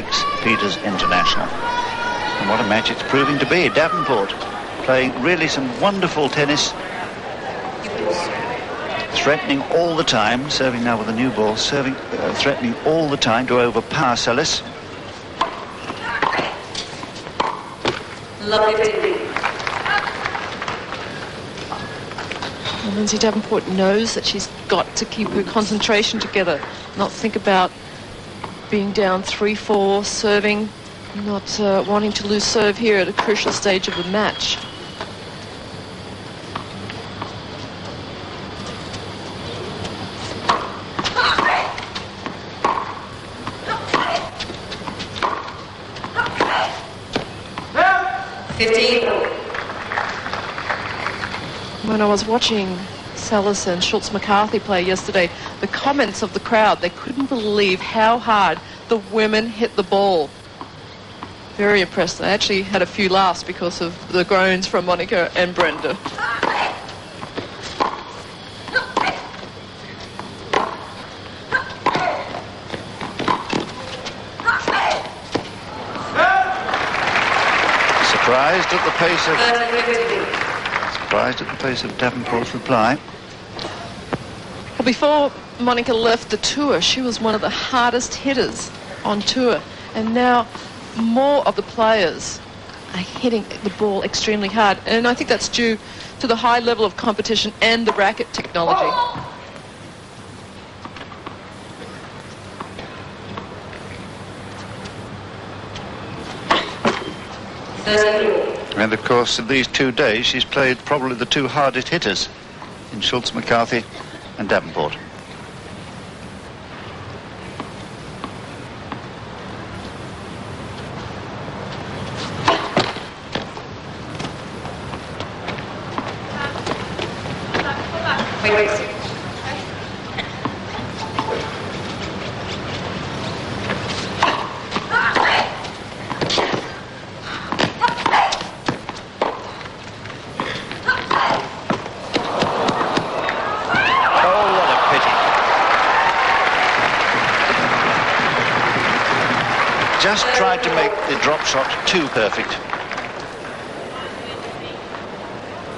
St Peter's International. And what a match it's proving to be. Davenport playing really some wonderful tennis, threatening all the time, serving now with a new ball, threatening all the time to overpower Seles. And Lindsay Davenport knows that she's got to keep her concentration together, not think about being down 3-4, serving, not wanting to lose serve here at a crucial stage of the match. When I was watching Seles and Schultz-McCarthy play yesterday, the comments of the crowd, they couldn't believe how hard the women hit the ball. Very impressed. I actually had a few laughs because of the groans from Monica and Brenda. Surprised at the pace of Davenport's reply. Well, before Monica left the tour, she was one of the hardest hitters on tour, and now more of the players are hitting the ball extremely hard, and I think that's due to the high level of competition and the racket technology. And of course, in these 2 days, she's played probably the two hardest hitters in Schultz-McCarthy and Davenport. Just tried to make the drop shot too perfect.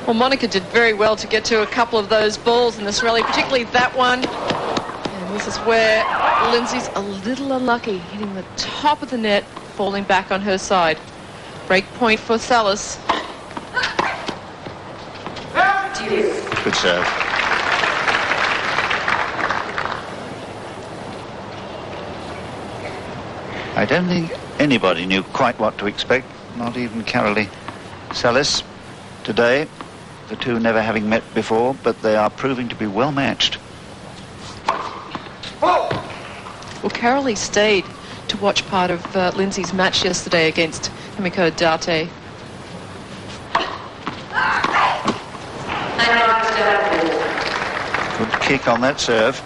Well, Monica did very well to get to a couple of those balls in this rally, particularly that one. And this is where Lindsay's a little unlucky, hitting the top of the net, falling back on her side. Break point for Seles. Good serve. I don't think anybody knew quite what to expect, not even Carolee Seles today, the two never having met before, but they are proving to be well matched. Well, Carolee stayed to watch part of Lindsay's match yesterday against Himiko Date. Good kick on that serve.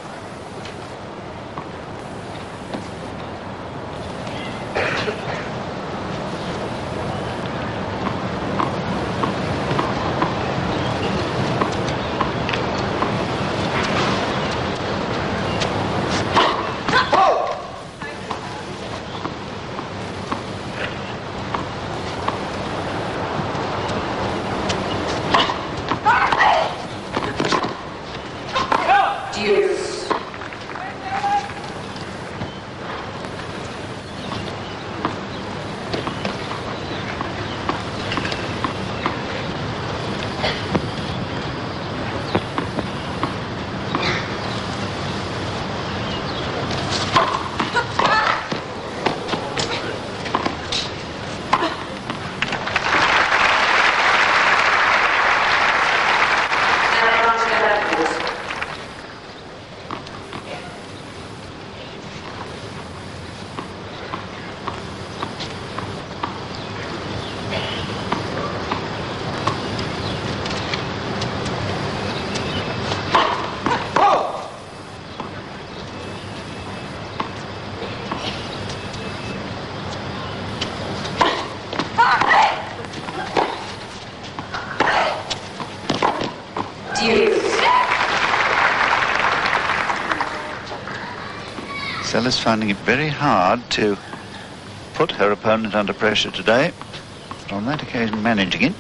Seles finding it very hard to put her opponent under pressure today, but on that occasion managing it.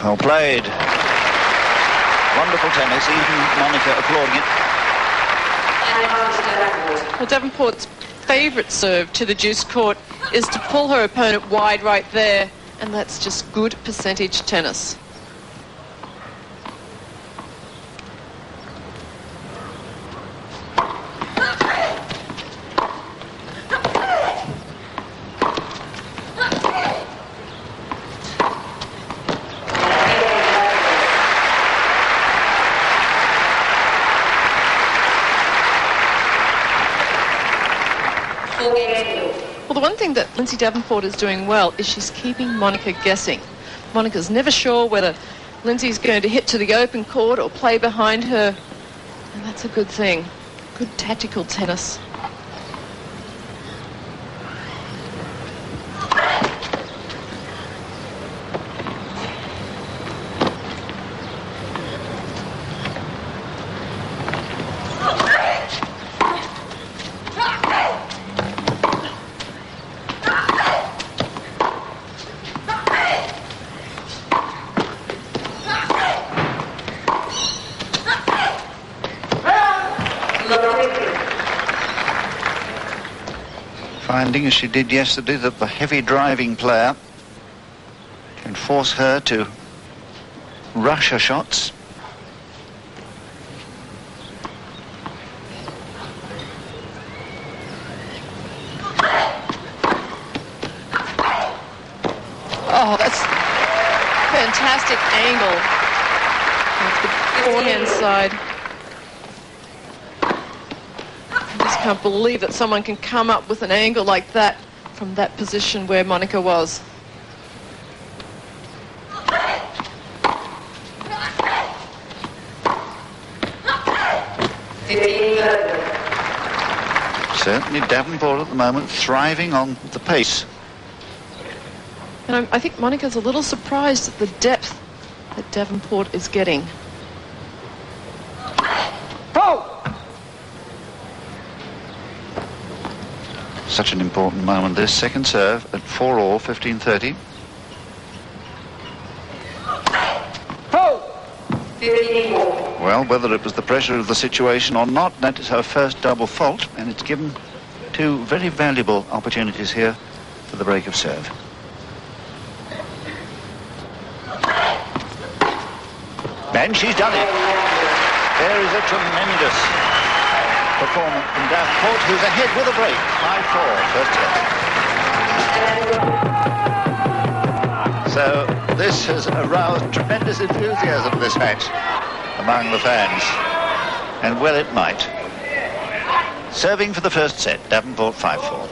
Well played. Wonderful tennis, even Monica applauding it. Well, Davenport's favourite serve to the deuce court is to pull her opponent wide right there, and that's just good percentage tennis. Well, the one thing that Lindsay Davenport is doing well is she's keeping Monica guessing. Monica's never sure whether Lindsay's going to hit to the open court or play behind her, and that's a good thing. Good tactical tennis. Finding, as she did yesterday, that the heavy driving player can force her to rush her shots. Oh, that's fantastic angle. That's the forehand side. I can't believe that someone can come up with an angle like that from that position where Monica was. Certainly Davenport at the moment thriving on the pace. And I think Monica's a little surprised at the depth that Davenport is getting. Such an important moment, this second serve at 4-all, 15-30. Well, whether it was the pressure of the situation or not, that is her first double fault, and it's given two very valuable opportunities here for the break of serve. And she's done it. There is a tremendous performance from Davenport, who's ahead with a break. 5-4, first set. So this has aroused tremendous enthusiasm, this match, among the fans. And well it might. Serving for the first set, Davenport 5-4.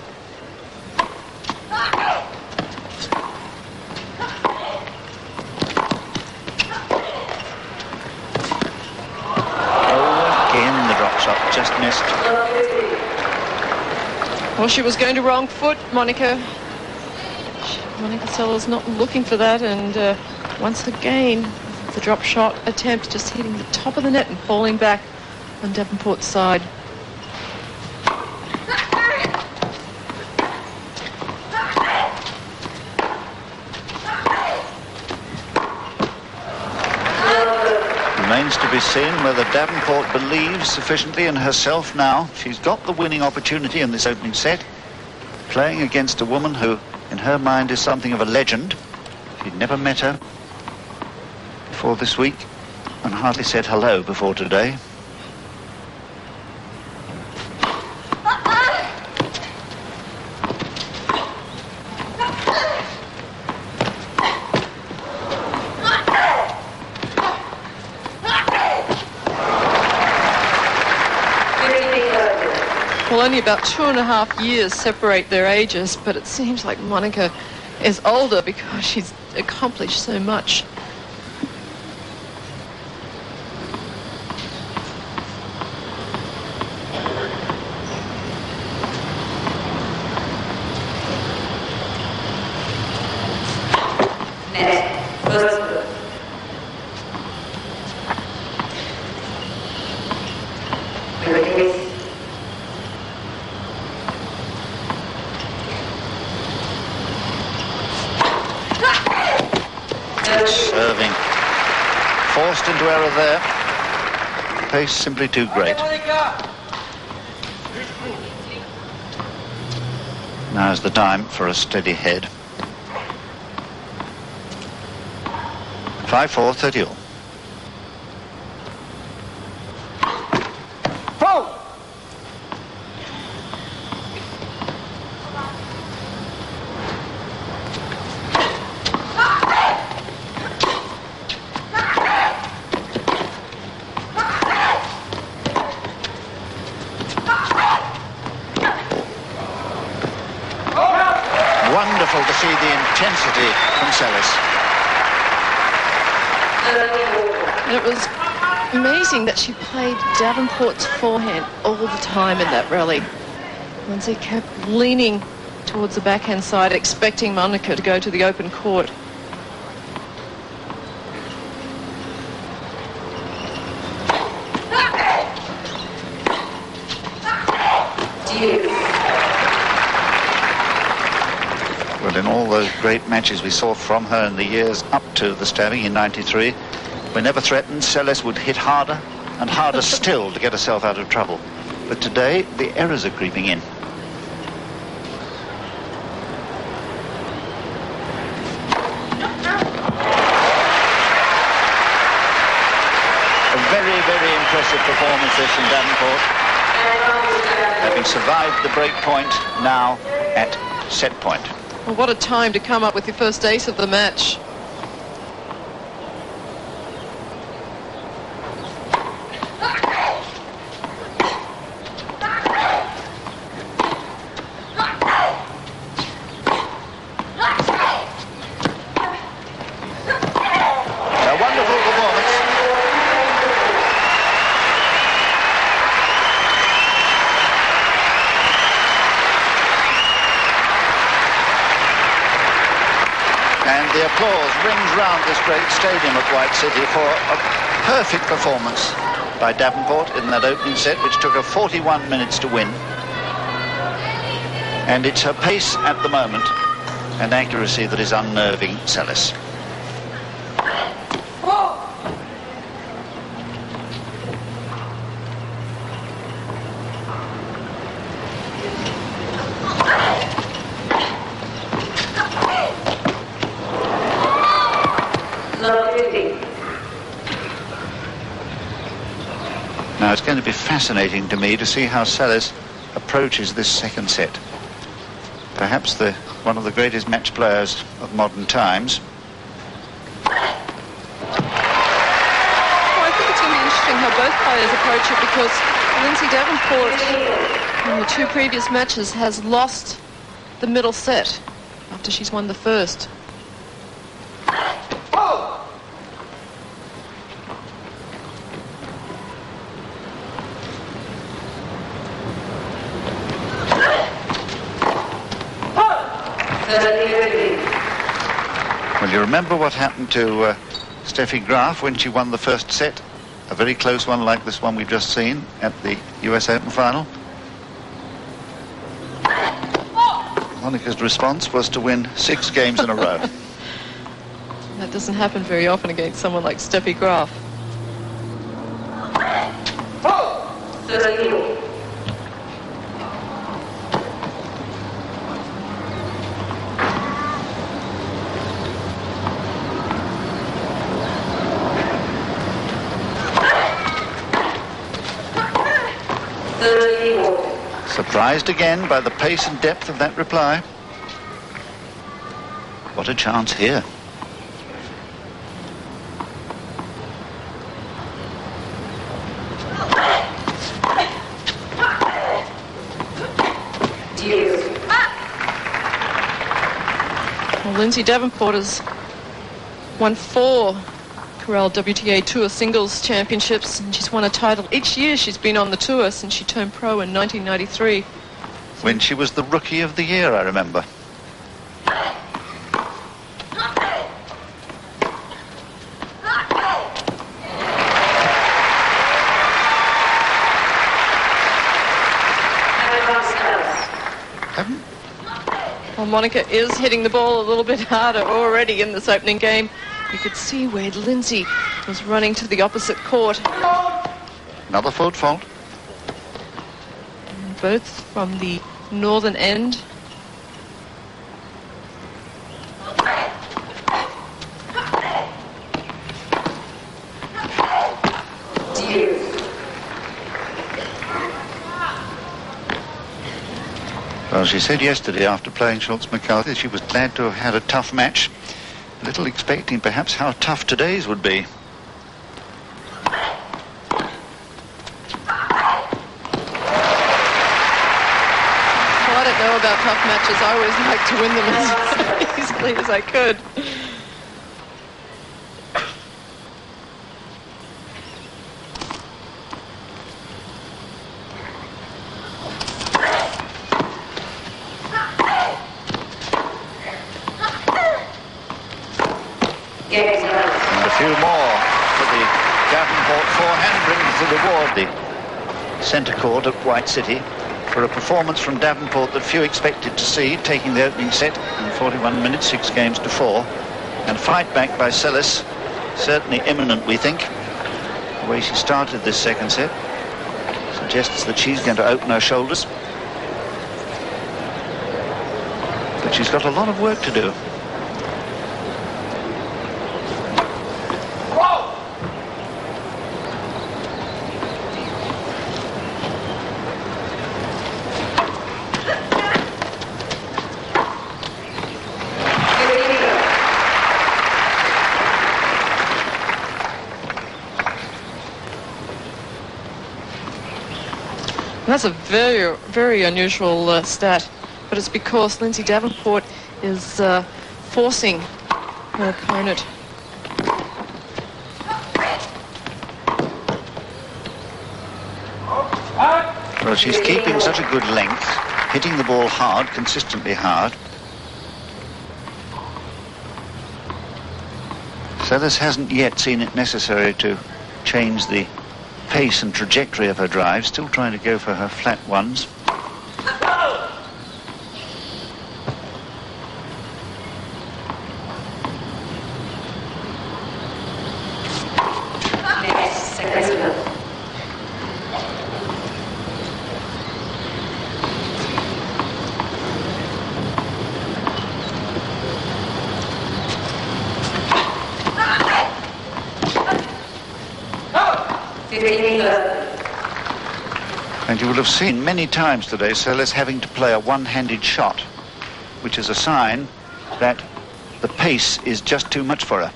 Just missed. Well, she was going to wrong foot, Monica. Monica Seles not looking for that, and once again, the drop shot attempt just hitting the top of the net and falling back on Davenport's side. Remains to be seen whether Davenport believes sufficiently in herself now. She's got the winning opportunity in this opening set, playing against a woman who, in her mind, is something of a legend. She'd never met her before this week and hardly said hello before today. Well, only about 2.5 years separate their ages, but it seems like Monica is older because she's accomplished so much. Serving. Forced into error there. Pace simply too great. Now's the time for a steady head. 5-4, 30 all. Wonderful to see the intensity from Seles. It was amazing that she played Davenport's forehand all the time in that rally. Lindsay kept leaning towards the backhand side, expecting Monica to go to the open court. Well, in all those great matches we saw from her in the years up to the stabbing in '93, whenever threatened, Seles would hit harder and harder still to get herself out of trouble. But today, the errors are creeping in. A very, very impressive performance this from Davenport. Having survived the break point, now at set point. Well, what a time to come up with your first ace of the match. A wonderful performance. And the applause rings round this great stadium at White City for a perfect performance by Davenport in that opening set, which took her 41 minutes to win. And it's her pace at the moment and accuracy that is unnerving Seles. Now, it's going to be fascinating to me to see how Seles approaches this second set. Perhaps one of the greatest match players of modern times. Well, I think it's going to be interesting how both players approach it, because Lindsay Davenport in the two previous matches has lost the middle set after she's won the first. Well, you remember what happened to Steffi Graf when she won the first set? A very close one like this one we've just seen at the US Open final. Monica's response was to win 6 games in a row. That doesn't happen very often against someone like Steffi Graf. Surprised again by the pace and depth of that reply. What a chance here. Well, Lindsay Davenport has won 4 Corel WTA Tour Singles Championships, and she's won a title each year she's been on the tour since she turned pro in 1993. When she was the Rookie of the Year, I remember. Well, Monica is hitting the ball a little bit harder already in this opening game. You could see where Lindsay was running to the opposite court. Another fault. Both from the northern end. Well, she said yesterday after playing Schultz McCarthy she was glad to have had a tough match. A little expecting perhaps how tough today's would be. I don't know about tough matches. I always like to win them as easily as I could. And a few more for the Davenport forehand brings the reward. The centre court at White City for a performance from Davenport that few expected to see, taking the opening set in 41 minutes, 6 games to 4. And fight back by Seles, certainly imminent, we think. The way she started this second set suggests that she's going to open her shoulders. But she's got a lot of work to do. That's a very, very unusual stat, but it's because Lindsay Davenport is forcing her opponent. Well, she's keeping such a good length, hitting the ball hard, consistently hard. Seles hasn't yet seen it necessary to change the pace and trajectory of her drive, still trying to go for her flat ones. And you will have seen many times today Seles having to play a one-handed shot, which is a sign that the pace is just too much for her.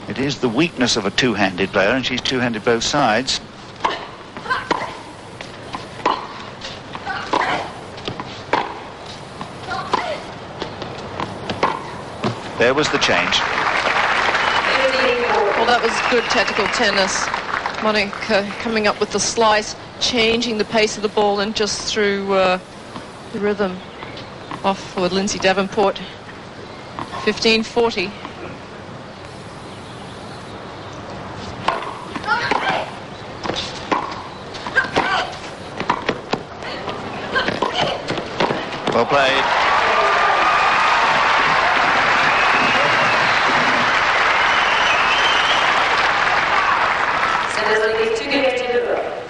It is the weakness of a two-handed player, and she's two-handed both sides. There was the change. Well, that was good tactical tennis. Monica coming up with the slice, changing the pace of the ball, and just through the rhythm off for Lindsay Davenport. 15-40. Well played.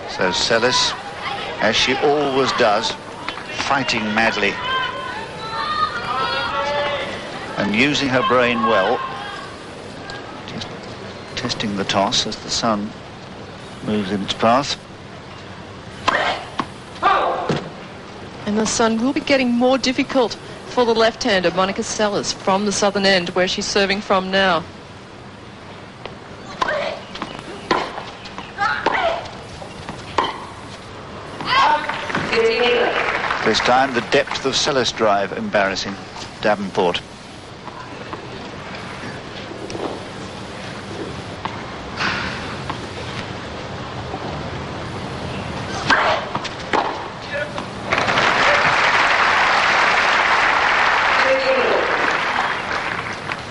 So Seles, as she always does, fighting madly and using her brain well, just testing the toss as the sun moves in its path. And the sun will be getting more difficult for the left-hander, Monica Seles, from the southern end, where she's serving from now. This time the depth of Seles' drive embarrassing Davenport.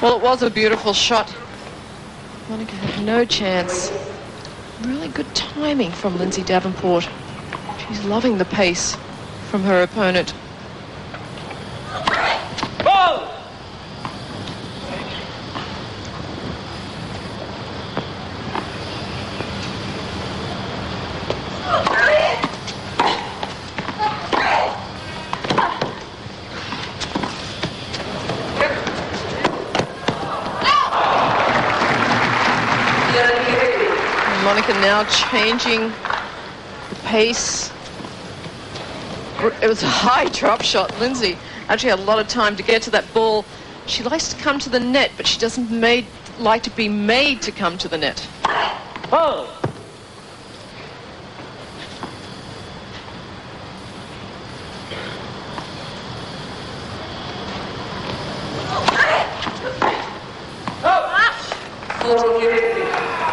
Well, it was a beautiful shot. Monica had no chance. Really good timing from Lindsay Davenport. She's loving the pace from her opponent. Monica now changing the pace. It was a high drop shot. Lindsay actually had a lot of time to get to that ball. She likes to come to the net, but she doesn't like to be made to come to the net. Oh!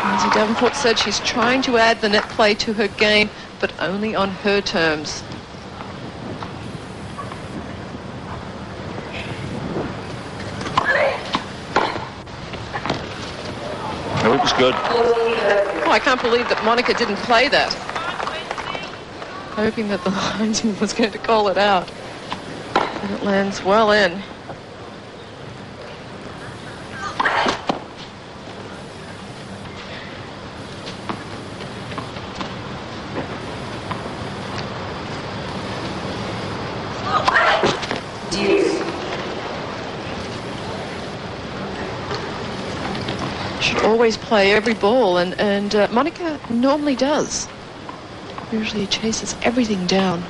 Lindsay Davenport said she's trying to add the net play to her game, but only on her terms. Oh, it was good. Oh, I can't believe that Monica didn't play that. Hoping that the linesman was going to call it out. And it lands well in. Should always play every ball, and Monica normally does. Usually chases everything down.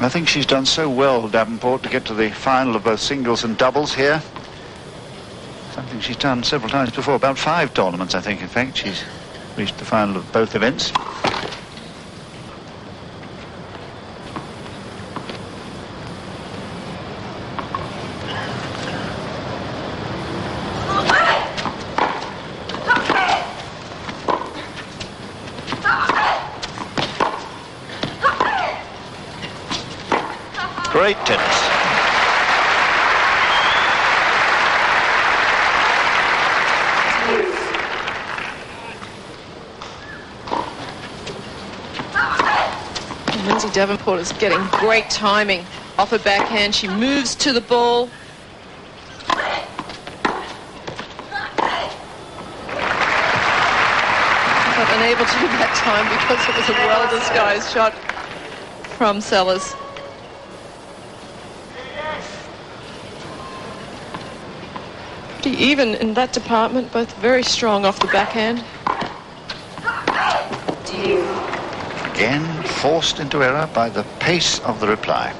I think she's done so well, Davenport, to get to the final of both singles and doubles here. Something she's done several times before, about 5 tournaments, I think, in fact. She's reached the final of both events. Great tennis. Lindsay Davenport is getting great timing off her backhand. She moves to the ball. But unable to that time because it was a well-disguised shot from Seles. Pretty even in that department, both very strong off the backhand. Again, forced into error by the pace of the reply.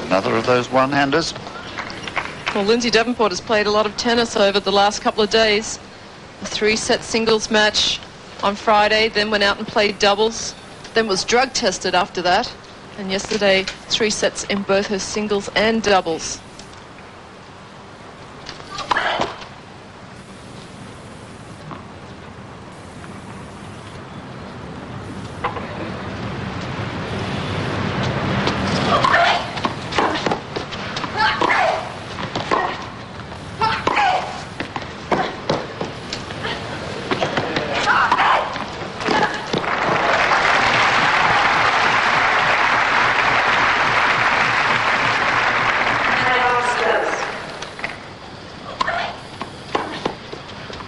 Another of those one-handers. Well, Lindsay Davenport has played a lot of tennis over the last couple of days. A 3-set singles match on Friday, then went out and played doubles, then was drug tested after that. And yesterday, 3 sets in both her singles and doubles.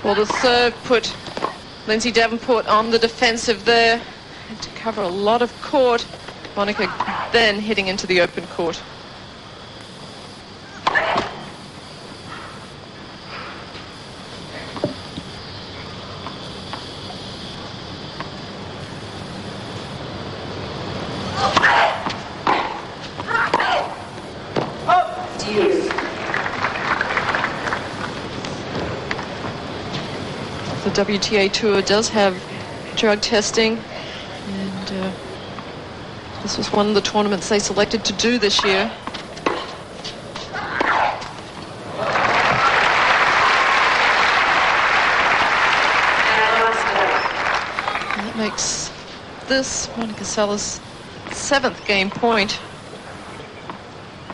Well, the serve put Lindsay Davenport on the defensive there. Had to cover a lot of court. Monica then hitting into the open court. WTA Tour does have drug testing, and this was one of the tournaments they selected to do this year. And that makes this Monica Seles' 7th game point.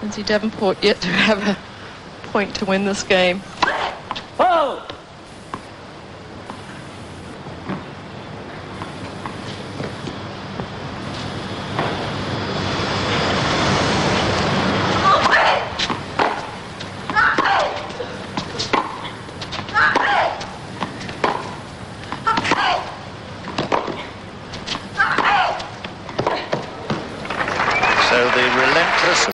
Lindsay Davenport yet to have a point to win this game. Whoa! So the relentless